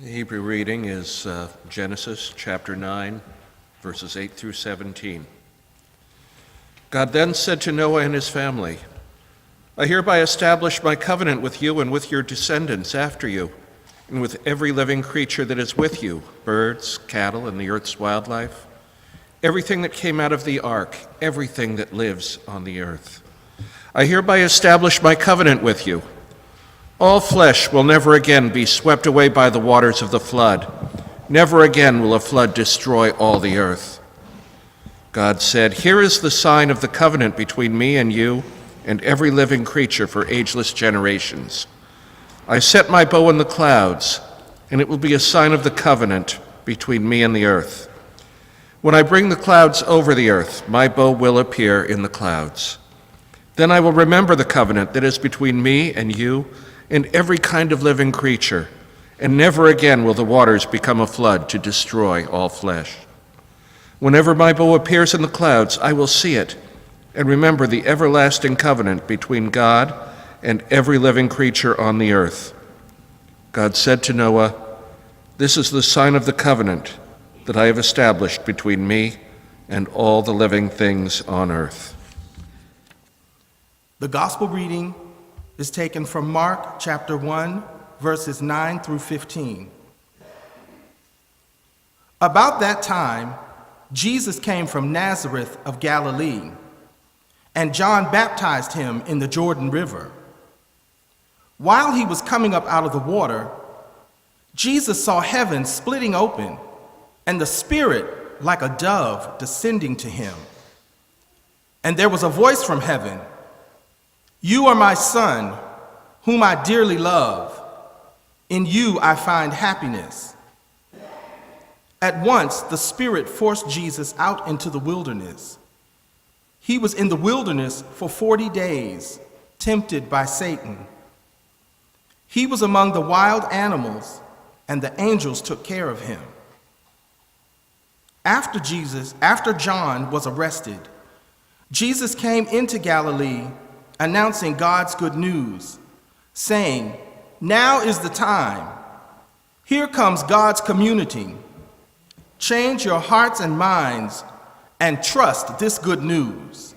The Hebrew reading is Genesis chapter 9, verses 8 through 17. God then said to Noah and his family, I hereby establish my covenant with you and with your descendants after you, and with every living creature that is with you, birds, cattle, and the earth's wildlife, everything that came out of the ark, everything that lives on the earth. I hereby establish my covenant with you. All flesh will never again be swept away by the waters of the flood. Never again will a flood destroy all the earth. God said, Here is the sign of the covenant between me and you and every living creature for ageless generations. I set my bow in the clouds, and it will be a sign of the covenant between me and the earth. When I bring the clouds over the earth, my bow will appear in the clouds. Then I will remember the covenant that is between me and you and every kind of living creature, and never again will the waters become a flood to destroy all flesh. Whenever my bow appears in the clouds, I will see it and remember the everlasting covenant between God and every living creature on the earth. God said to Noah, This is the sign of the covenant that I have established between me and all the living things on earth. The gospel reading is taken from Mark chapter 1, verses 9 through 15. About that time, Jesus came from Nazareth of Galilee, and John baptized him in the Jordan River. While he was coming up out of the water, Jesus saw heaven splitting open, and the Spirit like a dove descending to him. And there was a voice from heaven, You are my Son, whom I dearly love. In you I find happiness. At once the Spirit forced Jesus out into the wilderness. He was in the wilderness for 40 days, tempted by Satan. He was among the wild animals, and the angels took care of him. After John was arrested, Jesus came into Galilee, announcing God's good news, saying, Now is the time. Here comes God's community. Change your hearts and minds and trust this good news.